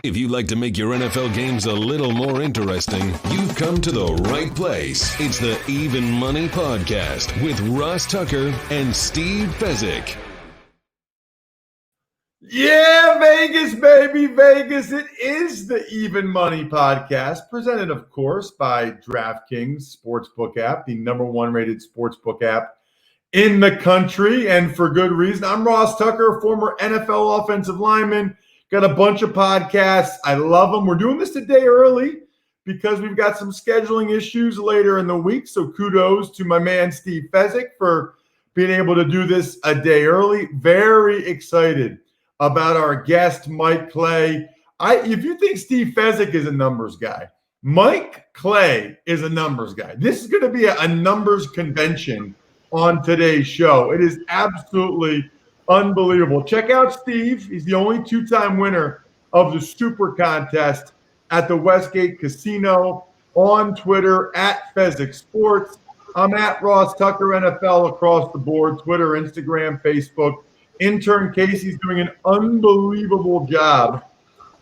If you'd like to make your NFL games a little more interesting, you've come to the right place. It's the Even Money Podcast with Ross Tucker and Steve Fezzik. Yeah, Vegas, baby, Vegas. It is the Even Money Podcast, presented, of course, by DraftKings Sportsbook app, the number one rated sportsbook app in the country, and for good reason. I'm Ross Tucker, former NFL offensive lineman. Got a bunch of podcasts. I love them. We're doing this a day early because we've got some scheduling issues later in the week. So kudos to my man, Steve Fezzik, for being able to do this a day early. Very excited about our guest, Mike Clay. If you think Steve Fezzik is a numbers guy, Mike Clay is a numbers guy. This is going to be a numbers convention on today's show. It is absolutely unbelievable. Check out Steve. He's the only two-time winner of the Super Contest at the Westgate Casino. On Twitter, at Fezzik Sports. I'm at Ross Tucker NFL across the board, Twitter, Instagram, Facebook. Intern Casey's doing an unbelievable job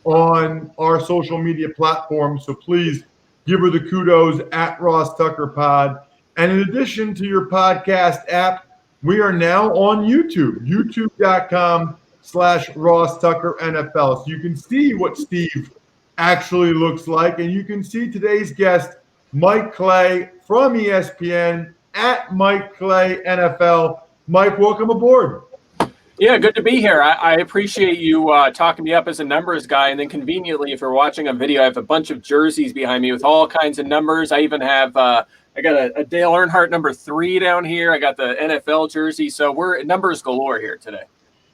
on our social media platforms, so please give her the kudos at Ross Tucker Pod. And in addition to your podcast app, we are now on YouTube, youtube.com/Ross Tucker NFL. So you can see what Steve actually looks like, and you can see today's guest, Mike Clay from ESPN, at Mike Clay NFL. Mike, welcome aboard. Yeah, good to be here. I appreciate you talking me up as a numbers guy. And then conveniently, if you're watching a video, I have a bunch of jerseys behind me with all kinds of numbers. I even have I got a Dale Earnhardt number 3 down here. I got the NFL jersey. So we're numbers galore here today.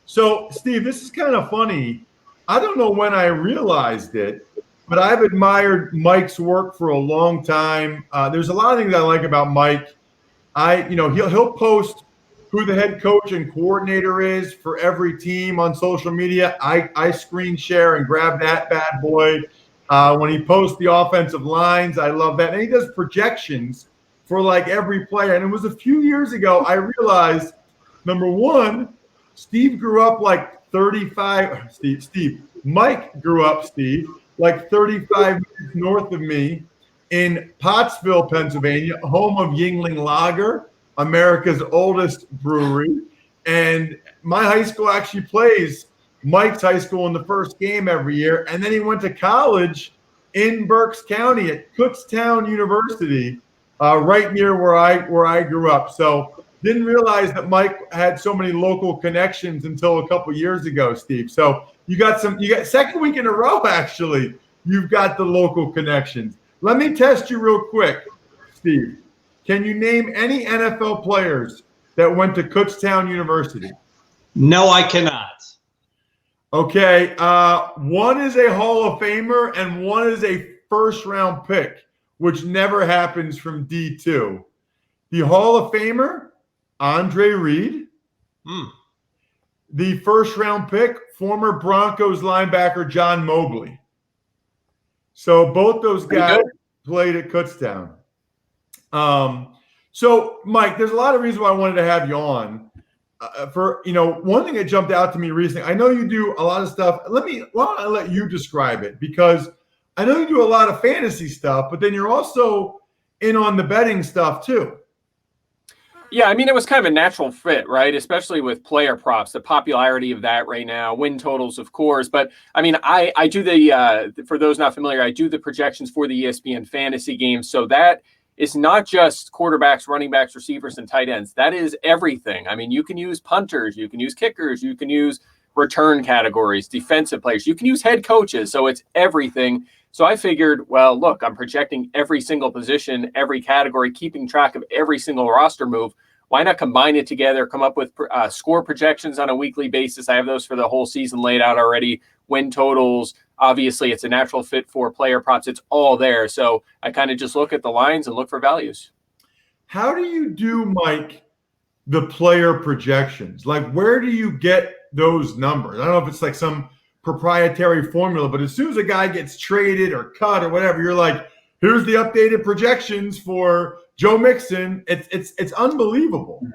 So, Steve, this is kind of funny. I don't know when I realized it, but I've admired Mike's work for a long time. There's a lot of things I like about Mike. He'll post who the head coach and coordinator is for every team on social media. I screen share and grab that bad boy. When he posts the offensive lines, I love that. And he does projections for like every player. And it was a few years ago, I realized, number one, Steve grew up like 35. Mike grew up, like 35 minutes north of me in Pottsville, Pennsylvania, home of Yingling Lager, America's oldest brewery. And my high school actually plays Mike's high school in the first game every year. And then he went to college in Berks County at Kutztown University, right near where I grew up. So didn't realize that Mike had so many local connections until a couple years ago, Steve. So you got second week in a row, actually, you've got the local connections. Let me test you real quick, Steve. Can you name any NFL players that went to Kutztown University? No, I cannot. Okay. One is a Hall of Famer and one is a first-round pick, which never happens from D2. The Hall of Famer, Andre Reed. The first-round pick, former Broncos linebacker John Mobley. So both those guys played at Kutztown. So, Mike, there's a lot of reasons why I wanted to have you on. One thing that jumped out to me recently, I know you do a lot of stuff. Why don't I let you describe it? Because I know you do a lot of fantasy stuff, but then you're also in on the betting stuff too. Yeah, I mean, it was kind of a natural fit, right? Especially with player props, the popularity of that right now, win totals, of course. But I mean, I do for those not familiar, I do the projections for the ESPN fantasy games. So that is not just quarterbacks, running backs, receivers, and tight ends. That is everything. I mean, you can use punters, you can use kickers, you can use return categories, defensive players, you can use head coaches. So it's everything. So I figured, well, look, I'm projecting every single position, every category, keeping track of every single roster move. Why not combine it together, come up with score projections on a weekly basis? I have those for the whole season laid out already, win totals. Obviously, it's a natural fit for player props. It's all there. So I kind of just look at the lines and look for values. How do you do, Mike, the player projections? Like, where do you get those numbers? I don't know if it's like some proprietary formula, but as soon as a guy gets traded or cut or whatever, you're like, here's the updated projections for Joe Mixon. It's unbelievable.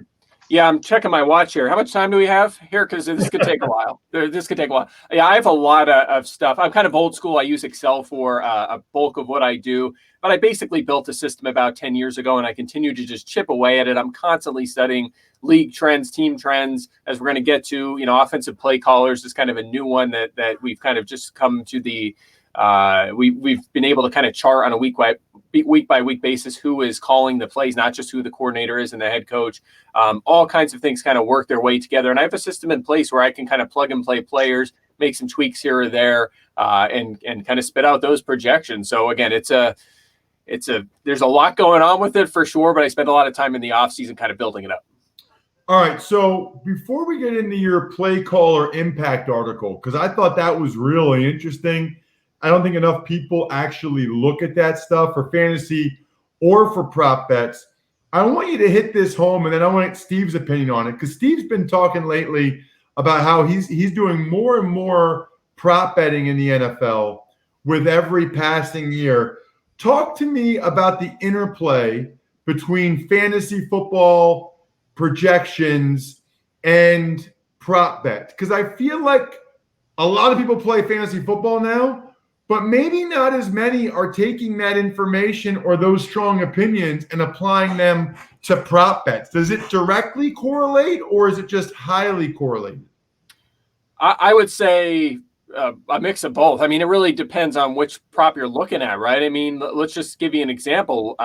Yeah, I'm checking my watch here. How much time do we have here? Because this could take a while. This could take a while. Yeah, I have a lot of stuff. I'm kind of old school. I use Excel for a bulk of what I do. But I basically built a system about 10 years ago, and I continue to just chip away at it. I'm constantly studying league trends, team trends, as we're going to get to. Offensive play callers is kind of a new one that we've kind of just come to the we've been able to kind of chart on a week by week basis who is calling the plays, not just who the coordinator is and the head coach. All kinds of things kind of work their way together. And I have a system in place where I can kind of plug and play players, make some tweaks here or there, and kind of spit out those projections. So again, there's a lot going on with it for sure, but I spend a lot of time in the off season kind of building it up. All right. So before we get into your play caller impact article, because I thought that was really interesting. I don't think enough people actually look at that stuff for fantasy or for prop bets. I want you to hit this home, and then I want Steve's opinion on it, because Steve's been talking lately about how he's doing more and more prop betting in the NFL with every passing year. Talk to me about the interplay between fantasy football projections and prop bets, because I feel like a lot of people play fantasy football now, but maybe not as many are taking that information or those strong opinions and applying them to prop bets. Does it directly correlate, or is it just highly correlated? I would say a mix of both. I mean, it really depends on which prop you're looking at, right? I mean, let's just give you an example.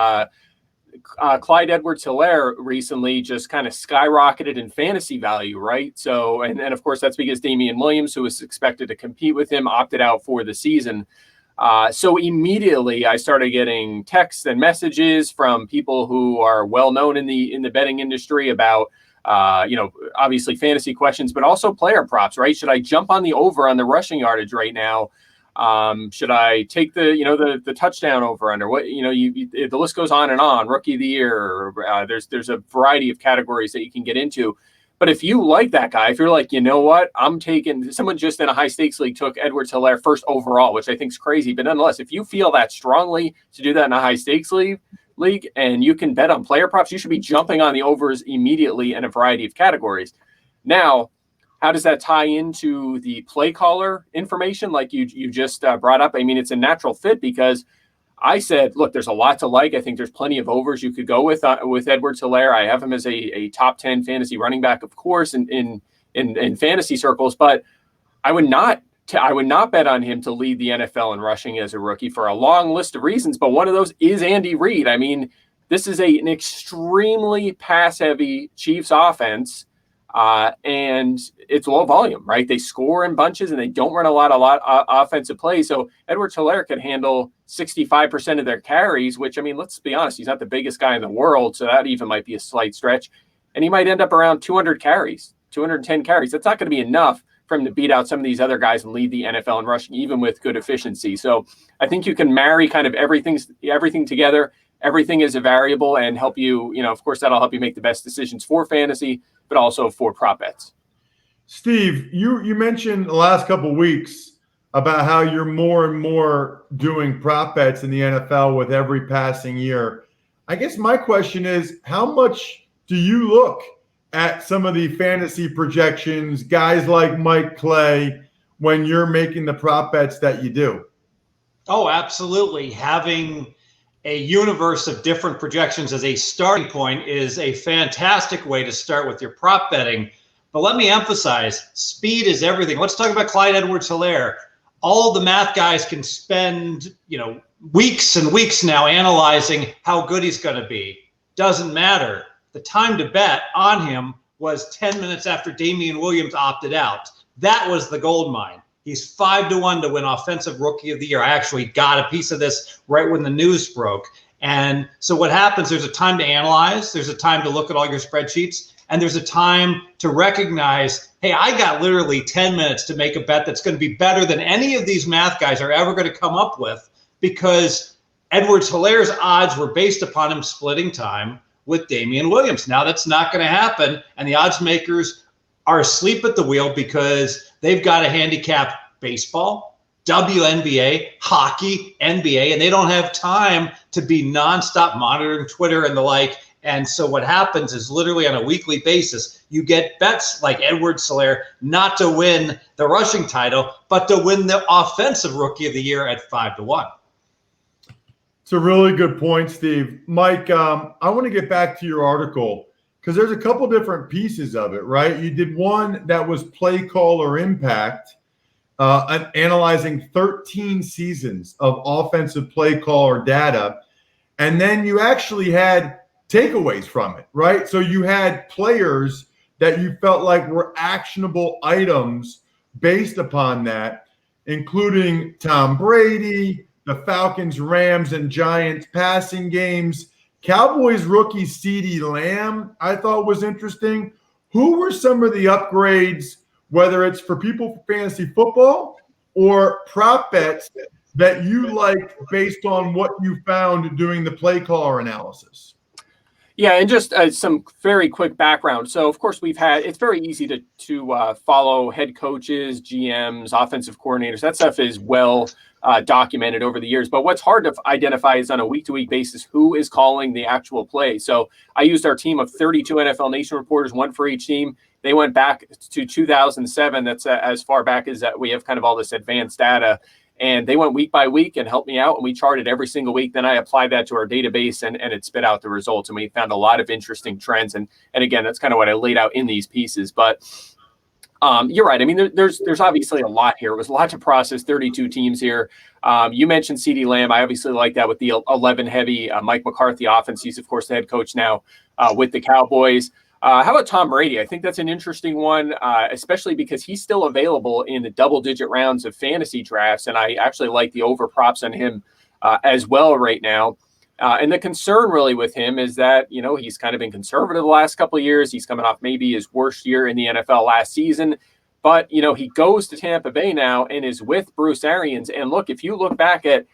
Clyde Edwards-Helaire recently just kind of skyrocketed in fantasy value, right? So, and of course, that's because Damian Williams, who was expected to compete with him, opted out for the season. So immediately I started getting texts and messages from people who are well known in the betting industry about, obviously fantasy questions, but also player props, right? Should I jump on the over on the rushing yardage right now? Should I take the touchdown over under? What the list goes on and on. Rookie of the year. There's a variety of categories that you can get into. But if you like that guy, if you're like, you know what, I'm taking someone just in a high stakes league took Edwards-Helaire first overall, which I think is crazy. But nonetheless, if you feel that strongly to do that in a high stakes league and you can bet on player props, you should be jumping on the overs immediately in a variety of categories. Now, how does that tie into the play caller information like you just brought up? I mean, it's a natural fit because I said, look, there's a lot to like. I think there's plenty of overs you could go with Edwards-Helaire. I have him as a top 10 fantasy running back, of course, in fantasy circles, but I would not bet on him to lead the NFL in rushing as a rookie for a long list of reasons. But one of those is Andy Reid. I mean, this is an extremely pass-heavy Chiefs offense. And it's low volume, right? They score in bunches and they don't run a lot of offensive plays. So Edwards-Helaire could handle 65% of their carries, which, I mean, let's be honest, he's not the biggest guy in the world. So that even might be a slight stretch. And he might end up around 200 carries, 210 carries. That's not going to be enough for him to beat out some of these other guys and lead the NFL in rushing, even with good efficiency. So I think you can marry kind of everything together. Everything is a variable and help you, of course, that'll help you make the best decisions for fantasy, but also for prop bets. Steve, you mentioned the last couple of weeks about how you're more and more doing prop bets in the NFL with every passing year. I guess my question is, how much do you look at some of the fantasy projections, guys like Mike Clay, when you're making the prop bets that you do? Oh, absolutely. Having a universe of different projections as a starting point is a fantastic way to start with your prop betting. But let me emphasize, speed is everything. Let's talk about Clyde Edwards-Helaire. All the math guys can spend, weeks and weeks now analyzing how good he's going to be. Doesn't matter. The time to bet on him was 10 minutes after Damian Williams opted out. That was the gold mine. He's 5-1 to win Offensive Rookie of the Year. I actually got a piece of this right when the news broke. And so what happens, there's a time to analyze, there's a time to look at all your spreadsheets, and there's a time to recognize, hey, I got literally 10 minutes to make a bet that's going to be better than any of these math guys are ever going to come up with, because Edwards-Helaire's odds were based upon him splitting time with Damian Williams. Now that's not going to happen, and the odds makers are asleep at the wheel because they've got to handicap baseball, WNBA, hockey, NBA, and they don't have time to be nonstop monitoring Twitter and the like And so what happens is literally on a weekly basis, you get bets like Edwards-Helaire not to win the rushing title, but to win the offensive rookie of the year at 5-1. It's a really good point, Steve. Mike, I want to get back to your article because there's a couple different pieces of it, right? You did one that was play caller impact, analyzing 13 seasons of offensive play caller data. And then you actually had takeaways from it, right? So you had players that you felt like were actionable items based upon that, including Tom Brady, the Falcons, Rams, and Giants passing games. Cowboys rookie CeeDee Lamb, I thought was interesting. Who were some of the upgrades, whether it's for people for fantasy football or prop bets, that you liked based on what you found doing the play caller analysis? Yeah, and just some very quick background. So, of course, it's very easy to follow head coaches, GMs, offensive coordinators. That stuff is well documented over the years. But what's hard to identify is on a week-to-week basis who is calling the actual play. So I used our team of 32 NFL Nation reporters, one for each team. They went back to 2007. That's as far back as that we have kind of all this advanced data. And they went week by week and helped me out, and we charted every single week. Then I applied that to our database, and it spit out the results. And we found a lot of interesting trends. And again, that's kind of what I laid out in these pieces. But you're right. I mean, there's obviously a lot here. It was a lot to process, 32 teams here. You mentioned CeeDee Lamb. I obviously like that with the 11 heavy Mike McCarthy offense. He's, of course, the head coach now with the Cowboys. How about Tom Brady? I think that's an interesting one, especially because he's still available in the double-digit rounds of fantasy drafts, and I actually like the over props on him as well right now. And the concern really with him is that, he's kind of been conservative the last couple of years. He's coming off maybe his worst year in the NFL last season. But, he goes to Tampa Bay now and is with Bruce Arians. And look, if you look back at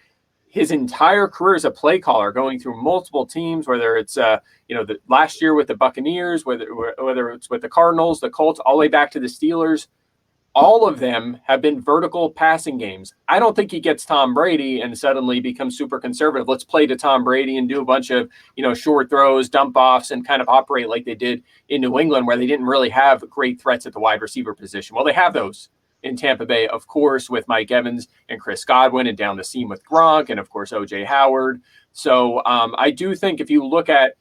his entire career as a play caller, going through multiple teams, whether it's the last year with the Buccaneers, whether it's with the Cardinals, the Colts, all the way back to the Steelers, all of them have been vertical passing games. I don't think he gets Tom Brady and suddenly becomes super conservative. Let's play to Tom Brady and do a bunch of short throws, dump offs, and kind of operate like they did in New England, where they didn't really have great threats at the wide receiver position. Well, they have those in Tampa Bay, of course, with Mike Evans and Chris Godwin, and down the seam with Gronk, and of course OJ Howard. So I do think if you look at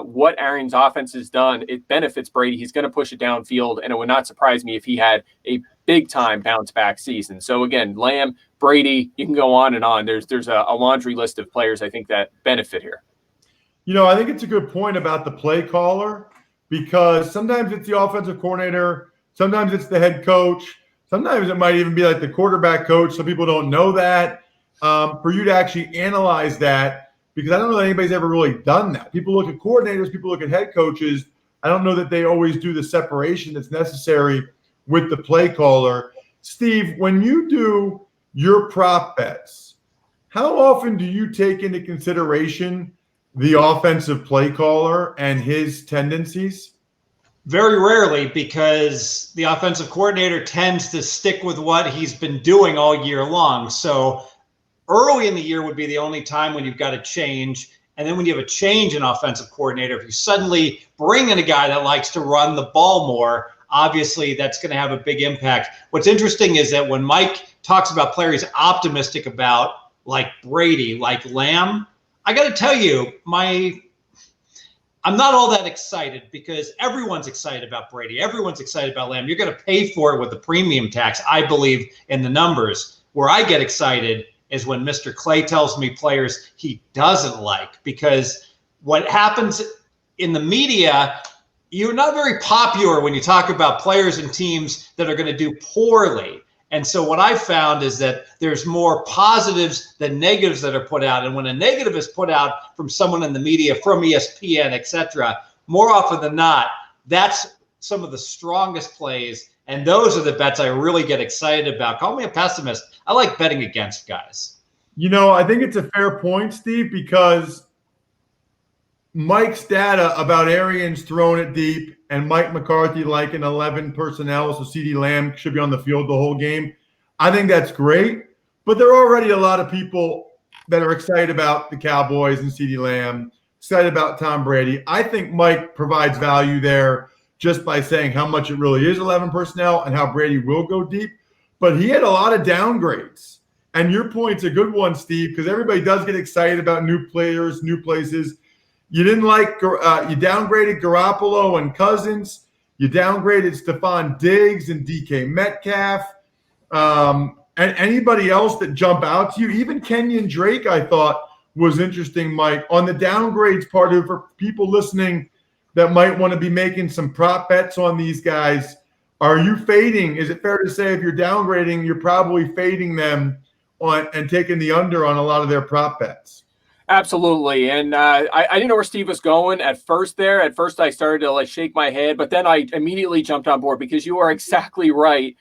what Arians' offense has done, it benefits Brady. He's going to push it downfield, and it would not surprise me if he had a big-time bounce-back season. So again, Lamb, Brady, you can go on and on. There's a laundry list of players I think that benefit here. I think it's a good point about the play caller, because sometimes it's the offensive coordinator, sometimes it's the head coach. Sometimes it might even be like the quarterback coach. Some people don't know that. For you to actually analyze that, because I don't know that anybody's ever really done that. People look at coordinators, people look at head coaches. I don't know that they always do the separation that's necessary with the play caller. Steve, when you do your prop bets, how often do you take into consideration the offensive play caller and his tendencies? Very rarely, because the offensive coordinator tends to stick with what he's been doing all year long. So early in the year would be the only time when you've got to change. And then when you have a change in offensive coordinator, if you suddenly bring in a guy that likes to run the ball more, obviously that's going to have a big impact. What's interesting is that when Mike talks about players he's optimistic about, like Brady, like Lamb, I got to tell you, I'm not all that excited, because everyone's excited about Brady. Everyone's excited about Lamb. You're going to pay for it with the premium tax, I believe, in the numbers. Where I get excited is when Mr. Clay tells me players he doesn't like, because what happens in the media, you're not very popular when you talk about players and teams that are going to do poorly. And so what I found is that there's more positives than negatives that are put out. And when a negative is put out from someone in the media, from ESPN, etc., more often than not, that's some of the strongest plays. And those are the bets I really get excited about. Call me a pessimist. I like betting against guys. I think it's a fair point, Steve, because Mike's data about Arians throwing it deep and Mike McCarthy like an 11 personnel, so CeeDee Lamb should be on the field the whole game. I think that's great, but there are already a lot of people that are excited about the Cowboys and CeeDee Lamb. excited about Tom Brady. I think Mike provides value there just by saying how much it really is 11 personnel and how Brady will go deep. But he had a lot of downgrades. And your point's a good one, Steve, because everybody does get excited about new players, new places. You didn't like you downgraded Garoppolo and Cousins. You downgraded Stephon Diggs and DK Metcalf. And anybody else that jump out to you, even Kenyon Drake, I thought was interesting, Mike. On the downgrades part of it, for people listening that might want to be making some prop bets on these guys, are you fading? Is it fair to say if you're downgrading, you're probably fading them on and taking the under on a lot of their prop bets? Absolutely. And I didn't know where Steve was going at first there. At first, I started to shake my head, but then I immediately jumped on board because you are exactly right.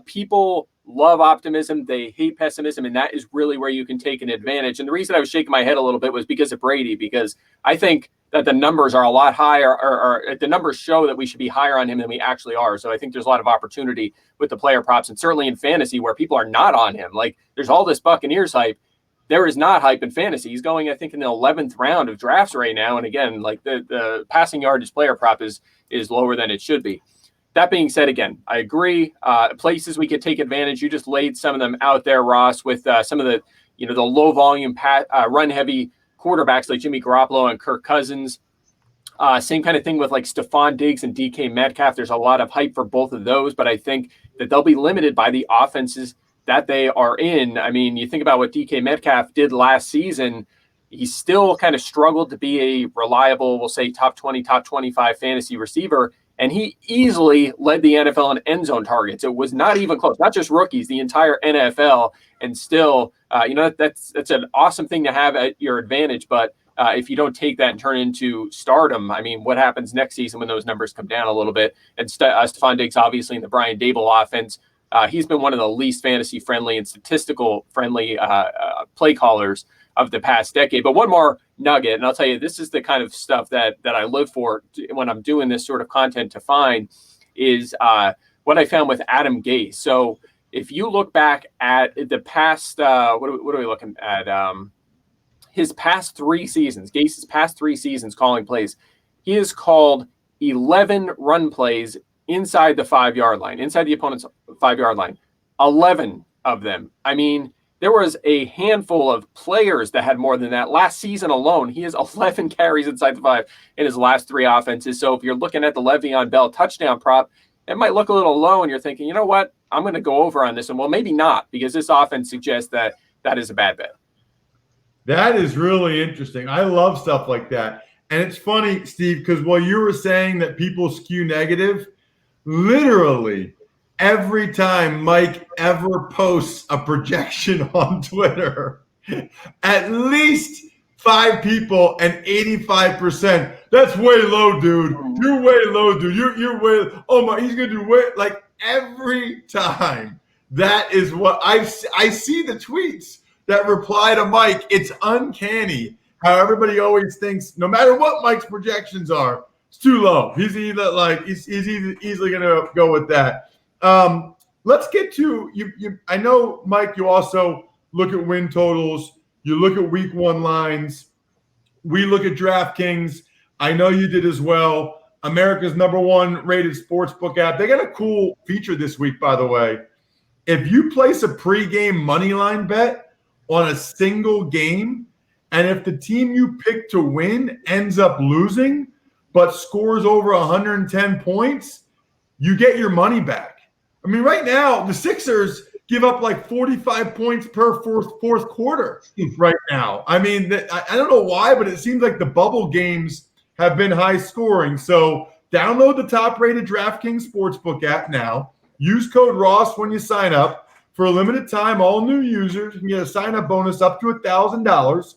People love optimism. They hate pessimism. And that is really where you can take an advantage. And the reason I was shaking my head a little bit was because of Brady, because I think that the numbers are a lot higher, or the numbers show that we should be higher on him than we actually are. So I think there's a lot of opportunity with the player props, and certainly in fantasy where people are not on him. There's all this Buccaneers hype. There is not hype in fantasy. He's going, I think, in the 11th round of drafts right now. And again, the passing yardage player prop is lower than it should be. That being said, again, I agree. Places we could take advantage. You just laid some of them out there, Ross, with some of the low volume run heavy quarterbacks like Jimmy Garoppolo and Kirk Cousins. Same kind of thing with Stephon Diggs and DK Metcalf. There's a lot of hype for both of those, but I think that they'll be limited by the offenses that they are in. I mean, you think about what DK Metcalf did last season. He still kind of struggled to be a reliable, we'll say top 20, top 25 fantasy receiver. And he easily led the NFL in end zone targets. It was not even close, not just rookies, the entire NFL. And still, that's an awesome thing to have at your advantage. But if you don't take that and turn it into stardom, I mean, what happens next season when those numbers come down a little bit? And Stephon Diggs, obviously, in the Brian Daboll offense, he's been one of the least fantasy friendly and statistical friendly play callers of the past decade. But one more nugget, and I'll tell you, this is the kind of stuff that I live for when I'm doing this sort of content to find, is what I found with Adam Gase. So if you look back at the past, what are we looking at? His past 3 seasons, Gase's past 3 seasons calling plays, he has called 11 run plays inside the 5-yard line, inside the opponent's 5-yard line. 11 of them. I mean, there was a handful of players that had more than that. Last season alone, he has 11 carries inside the 5 in his last 3 offenses. So if you're looking at the Le'Veon Bell touchdown prop, it might look a little low, and you're thinking, you know what, I'm going to go over on this. And well, maybe not, because this offense suggests that is a bad bet. That is really interesting. I love stuff like that. And it's funny, Steve, because while you were saying that people skew negative, literally every time Mike ever posts a projection on Twitter, at least 5 people and 85%. That's way low, dude. You're way low, dude. You're way. Oh my, he's gonna do way. Like every time. That is what I see the tweets that reply to Mike. It's uncanny how everybody always thinks, no matter what Mike's projections are, it's too low. He's either he's easily gonna go with that. Let's get to you. I know, Mike, you also look at win totals. You look at week 1 lines. We look at DraftKings. I know you did as well. America's #1 rated sportsbook app. They got a cool feature this week, by the way. If you place a pregame money line bet on a single game, and if the team you pick to win ends up losing but scores over 110 points, you get your money back. I mean, right now, the Sixers give up like 45 points per fourth quarter right now. I mean, I don't know why, but it seems like the bubble games have been high scoring. So download the top-rated DraftKings Sportsbook app now. Use code Ross when you sign up. For a limited time, all new users can get a sign-up bonus up to $1,000.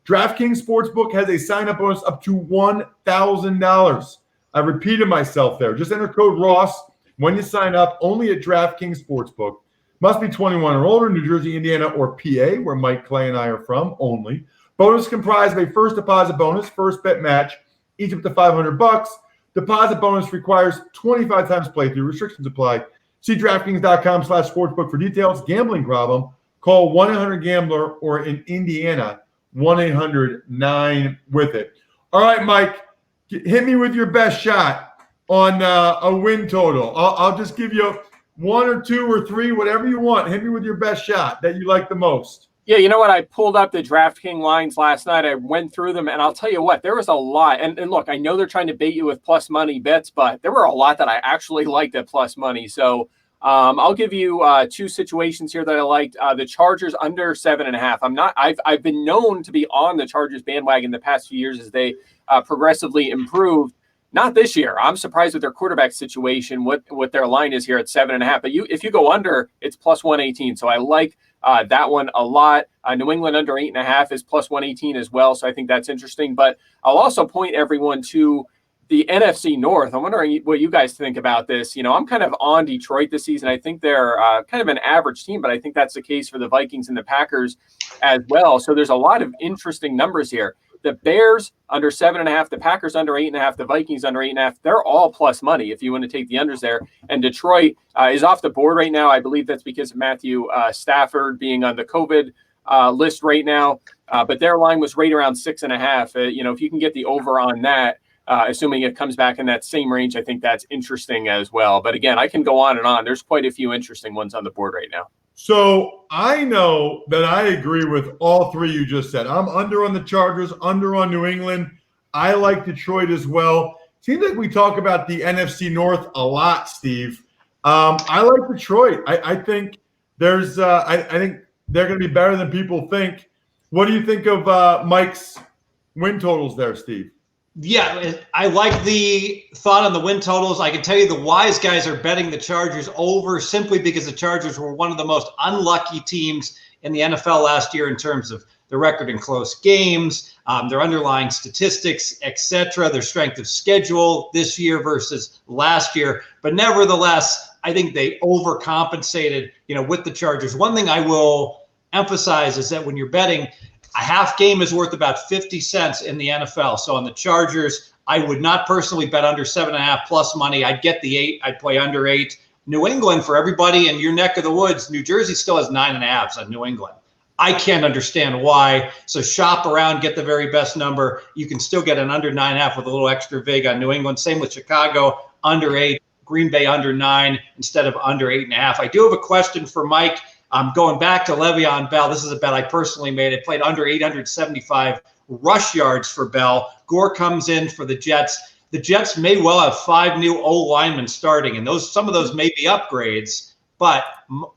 DraftKings Sportsbook has a sign-up bonus up to $1,000. I repeated myself there. Just enter code Ross when you sign up, only at DraftKings Sportsbook. Must be 21 or older, New Jersey, Indiana, or PA, where Mike, Clay, and I are from, only. Bonus comprised of a first deposit bonus, first bet match, each up to $500. Deposit bonus requires 25 times playthrough. Restrictions apply. See DraftKings.com/sportsbook for details. Gambling problem? Call 1-800-GAMBLER, or in Indiana, 1-800-9-WITH-IT. All right, Mike, hit me with your best shot on a win total. I'll just give you one or two or three, whatever you want. Hit me with your best shot that you like the most. Yeah, you know what? I pulled up the DraftKings lines last night. I went through them, and I'll tell you what, there was a lot. And look, I know they're trying to bait you with plus money bets, but there were a lot that I actually liked at plus money. So I'll give you two situations here that I liked. The Chargers under 7.5. I've been known to be on the Chargers bandwagon the past few years as they progressively improved. Not this year. I'm surprised with their quarterback situation, what their line is here at 7.5. But if you go under, it's plus 118. So I like that one a lot. New England under 8.5 is plus 118 as well. So I think that's interesting. But I'll also point everyone to the NFC North. I'm wondering what you guys think about this. You know, I'm kind of on Detroit this season. I think they're kind of an average team, but I think that's the case for the Vikings and the Packers as well. So there's a lot of interesting numbers here. The Bears under 7.5, the Packers under 8.5, the Vikings under 8.5. They're all plus money if you want to take the unders there. And Detroit is off the board right now. I believe that's because of Matthew Stafford being on the COVID list right now. But their line was right around 6.5. You know, if you can get the over on that, assuming it comes back in that same range, I think that's interesting as well. But again, I can go on and on. There's quite a few interesting ones on the board right now. So I know that I agree with all three you just said. I'm under on the Chargers, under on New England. I like Detroit as well. Seems like we talk about the NFC North a lot, Steve. I like Detroit. I think there's I think they're going to be better than people think. What do you think of Mike's win totals there, Steve? Yeah, I like the thought on the win totals. I can tell you the wise guys are betting the Chargers over simply because the Chargers were one of the most unlucky teams in the NFL last year in terms of the record in close games, their underlying statistics, etc., their strength of schedule this year versus last year. But nevertheless, I think they overcompensated, with the Chargers. One thing I will emphasize is that when you're betting, a half game is worth about 50 cents in the NFL. So on the Chargers, I would not personally bet under 7.5 plus money. I'd get the 8. I'd play under 8. New England, for everybody in your neck of the woods, New Jersey still has 9.5s on New England. I can't understand why. So shop around, get the very best number. You can still get an under 9.5 with a little extra vig on New England. Same with Chicago, under 8. Green Bay under 9 instead of under 8.5. I do have a question for Mike. Going back to Le'Veon Bell, this is a bet I personally made. It played under 875 rush yards for Bell. Gore comes in for the Jets. The Jets may well have 5 new O linemen starting, and some of those may be upgrades. But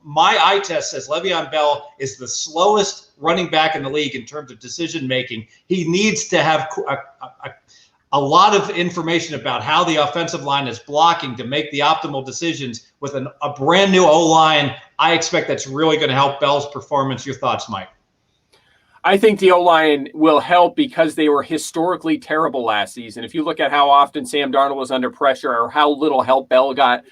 my eye test says Le'Veon Bell is the slowest running back in the league in terms of decision making. He needs to have a lot of information about how the offensive line is blocking to make the optimal decisions with a brand new O-line. I expect that's really going to help Bell's performance. Your thoughts, Mike? I think the O-line will help because they were historically terrible last season. If you look at how often Sam Darnold was under pressure or how little help Bell got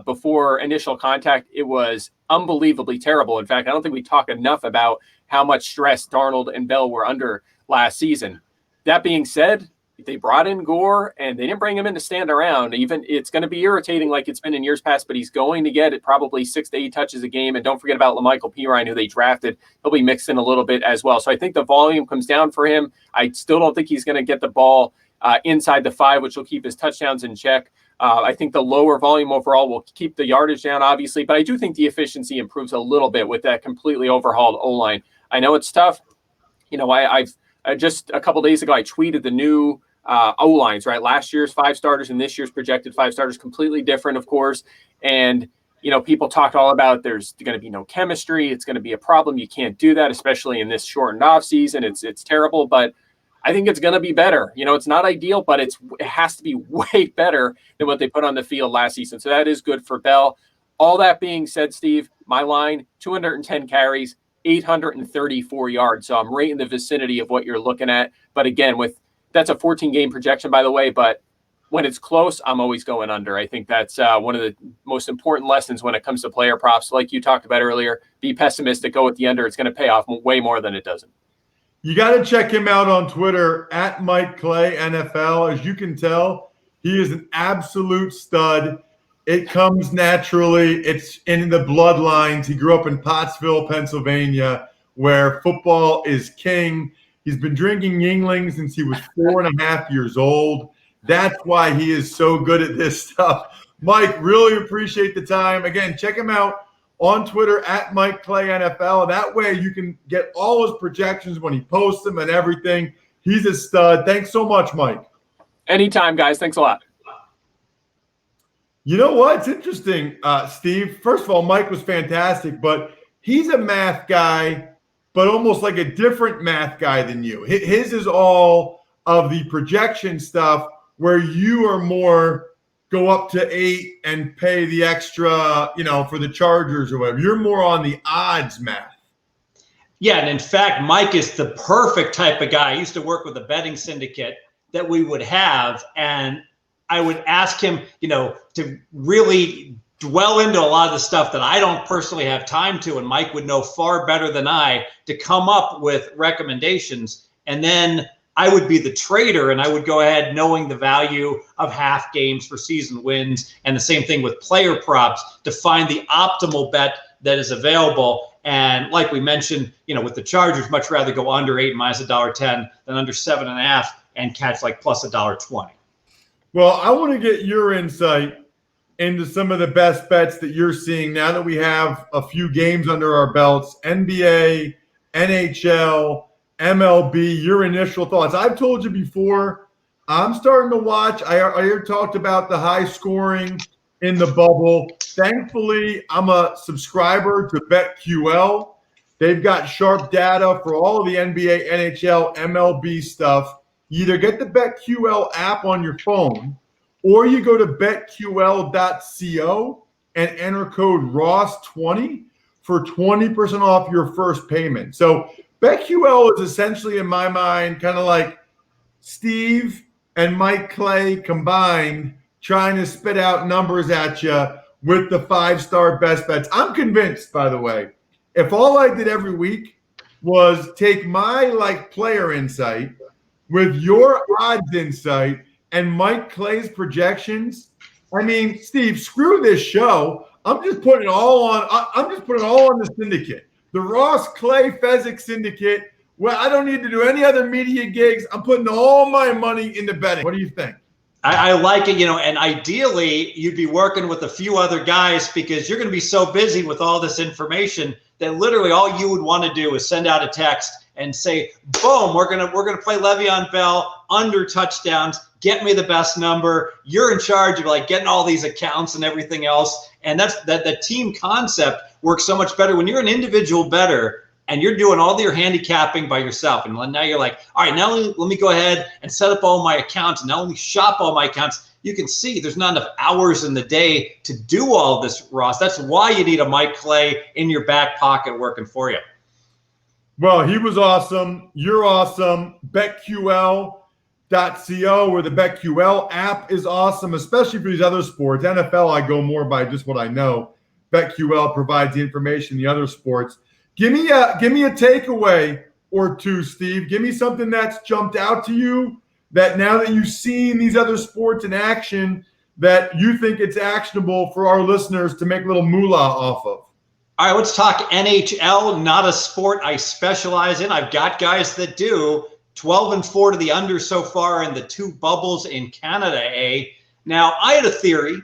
before initial contact, it was unbelievably terrible. In fact, I don't think we talk enough about how much stress Darnold and Bell were under last season. That being said, they brought in Gore, and they didn't bring him in to stand around. Even it's going to be irritating like it's been in years past, but he's going to get it probably 6 to 8 touches a game. And don't forget about LaMichael Pirine, who they drafted. He'll be mixed in a little bit as well. So I think the volume comes down for him. I still don't think he's going to get the ball inside the 5, which will keep his touchdowns in check. I think the lower volume overall will keep the yardage down, obviously. But I do think the efficiency improves a little bit with that completely overhauled O-line. I know it's tough. I've just a couple days ago, I tweeted the new O-lines, right? Last year's 5 starters and this year's projected 5 starters, completely different, of course. And, people talked all about there's going to be no chemistry. It's going to be a problem. You can't do that, especially in this shortened off season. It's terrible, but I think it's going to be better. It's not ideal, but it has to be way better than what they put on the field last season. So that is good for Bell. All that being said, Steve, my line, 210 carries, 834 yards. So I'm right in the vicinity of what you're looking at. But again, that's a 14-game projection, by the way, but when it's close, I'm always going under. I think that's one of the most important lessons when it comes to player props. Like you talked about earlier, be pessimistic, go with the under. It's going to pay off way more than it doesn't. You got to check him out on Twitter, at Mike Clay NFL. As you can tell, he is an absolute stud. It comes naturally. It's in the bloodlines. He grew up in Pottsville, Pennsylvania, where football is king. He's been drinking Yingling since he was 4.5 years old. That's why he is so good at this stuff. Mike, really appreciate the time. Again, check him out on Twitter at Mike Clay NFL. That way you can get all his projections when he posts them and everything. He's a stud. Thanks so much, Mike. Anytime, guys. Thanks a lot. You know what? It's interesting, Steve. First of all, Mike was fantastic, but he's a math guy, but almost like a different math guy than you. His is all of the projection stuff where you are more go up to 8 and pay the extra, for the Chargers or whatever. You're more on the odds math. Yeah, and in fact, Mike is the perfect type of guy. I used to work with a betting syndicate that we would have, and I would ask him, to really dwell into a lot of the stuff that I don't personally have time to, and Mike would know far better than I to come up with recommendations. And then I would be the trader, and I would go ahead knowing the value of half games for season wins, and the same thing with player props to find the optimal bet that is available. And like we mentioned, with the Chargers, much rather go under 8 minus $1.10 than under 7.5 and catch like plus $1.20. Well, I want to get your insight into some of the best bets that you're seeing now that we have a few games under our belts. NBA, NHL, MLB, your initial thoughts. I've told you before, I'm starting to watch. I already talked about the high scoring in the bubble. Thankfully, I'm a subscriber to BetQL. They've got sharp data for all of the NBA, NHL, MLB stuff. You either get the BetQL app on your phone or you go to betql.co and enter code ROSS20 for 20% off your first payment. So BetQL is essentially, in my mind, kind of like Steve and Mike Clay combined, trying to spit out numbers at you with the 5-star best bets. I'm convinced, by the way, if all I did every week was take my player insight with your odds insight and Mike Clay's projections, I mean, Steve, screw this show. I'm just putting it all on the syndicate. The Ross Clay Fezzik syndicate. Well, I don't need to do any other media gigs. I'm putting all my money into betting. What do you think? I like it, and ideally you'd be working with a few other guys because you're going to be so busy with all this information that literally all you would want to do is send out a text and say, boom, we're gonna play Le'Veon Bell under touchdowns. Get me the best number. You're in charge of getting all these accounts and everything else. And that's the team concept works so much better when you're an individual bettor and you're doing all your handicapping by yourself. And now you're like, all right, now let me go ahead and set up all my accounts and now let me shop all my accounts. You can see there's not enough hours in the day to do all this, Ross. That's why you need a Mike Clay in your back pocket working for you. Well, he was awesome. You're awesome. BetQL.co, where the BetQL app is awesome, especially for these other sports. NFL, I go more by just what I know. BetQL provides the information in the other sports. Give me a takeaway or two, Steve. Give me something that's jumped out to you that now that you've seen these other sports in action that you think it's actionable for our listeners to make a little moolah off of. All right, let's talk NHL, not a sport I specialize in. I've got guys that do. 12-4 to the under so far in the 2 bubbles in Canada, Now, I had a theory.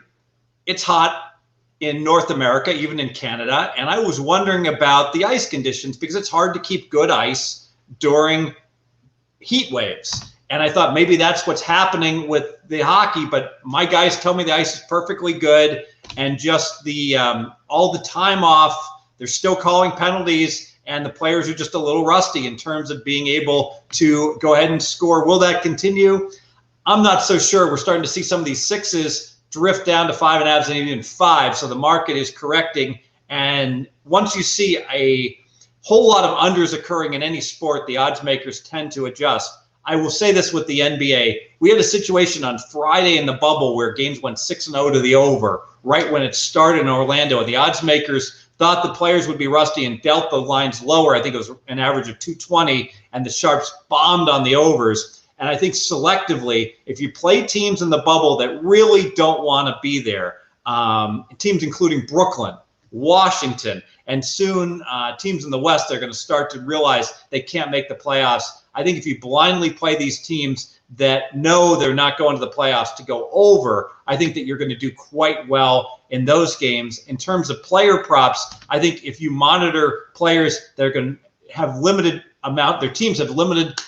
It's hot in North America, even in Canada, and I was wondering about the ice conditions because it's hard to keep good ice during heat waves. And I thought maybe that's what's happening with the hockey, but my guys tell me the ice is perfectly good, and just the all the time off, they're still calling penalties, and the players are just a little rusty in terms of being able to go ahead and score. Will that continue? I'm not so sure. We're starting to see some of these 6s drift down to 5.5s and even 5, so the market is correcting. And once you see a whole lot of unders occurring in any sport, the odds makers tend to adjust. I will say this with the NBA. We had a situation on Friday in the bubble where games went 6-0 to the over right when it started in Orlando. The odds makers thought the players would be rusty and dealt the lines lower. I think it was an average of 220, and the sharps bombed on the overs. And I think selectively, if you play teams in the bubble that really don't want to be there, teams including Brooklyn, Washington, And soon teams in the West are going to start to realize they can't make the playoffs. I think if you blindly play these teams that know they're not going to the playoffs to go over, I think that you're going to do quite well in those games. In terms of player props, I think if you monitor players that are going to have limited amount, their teams have limited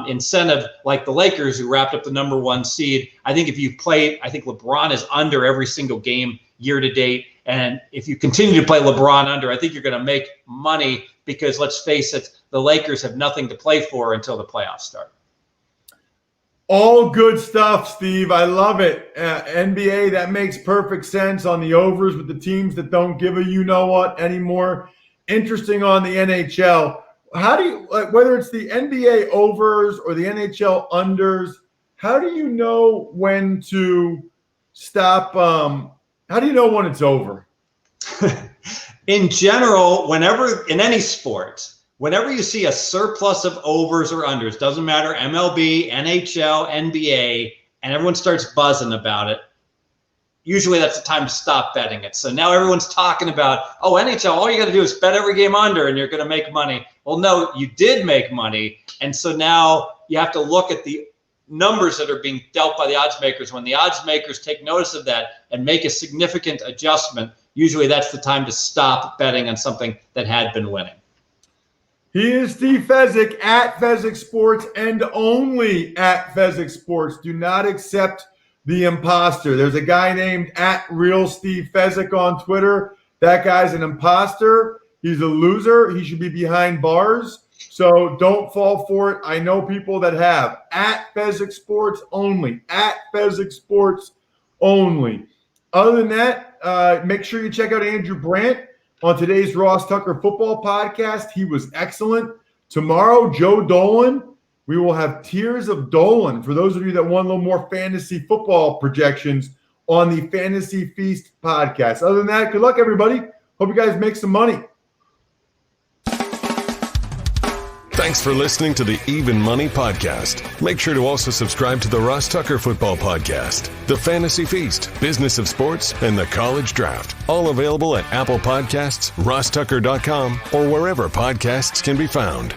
incentive, like the Lakers, who wrapped up the number 1 seed. I think if you play, I think LeBron is under every single game year to date. And if you continue to play LeBron under, I think you're going to make money because, let's face it, the Lakers have nothing to play for until the playoffs start. All good stuff, Steve. I love it. NBA, that makes perfect sense on the overs with the teams that don't give a you-know-what anymore. Interesting on the NHL. How do you, like, whether it's the NBA overs or the NHL unders, how do you know when to stop? How do you know when it's over? In general, whenever in any sport, whenever you see a surplus of overs or unders, doesn't matter, MLB, NHL, NBA, and everyone starts buzzing about it, usually that's the time to stop betting it. So now everyone's talking about, oh, NHL, all you got to do is bet every game under and you're going to make money. Well, no, you did make money. And so now you have to look at the numbers that are being dealt by the odds makers. When the odds makers take notice of that and make a significant adjustment, usually that's the time to stop betting on something that had been winning. He is Steve Fezzik at Fezzik Sports and only at Fezzik Sports. Do not accept the imposter. There's a guy named at Real Steve Fezzik on Twitter. That guy's an imposter. He's a loser. He should be behind bars. So don't fall for it. I know people that have. At Fezzik Sports only. At Fezzik Sports only. Other than that, make sure you check out Andrew Brandt on today's Ross Tucker Football Podcast. He was excellent. Tomorrow, Joe Dolan. We will have Tears of Dolan for those of you that want a little more fantasy football projections on the Fantasy Feast podcast. Other than that, good luck, everybody. Hope you guys make some money. Thanks for listening to the Even Money Podcast. Make sure to also subscribe to the Ross Tucker Football Podcast, the Fantasy Feast, Business of Sports, and the College Draft. All available at Apple Podcasts, rosstucker.com, or wherever podcasts can be found.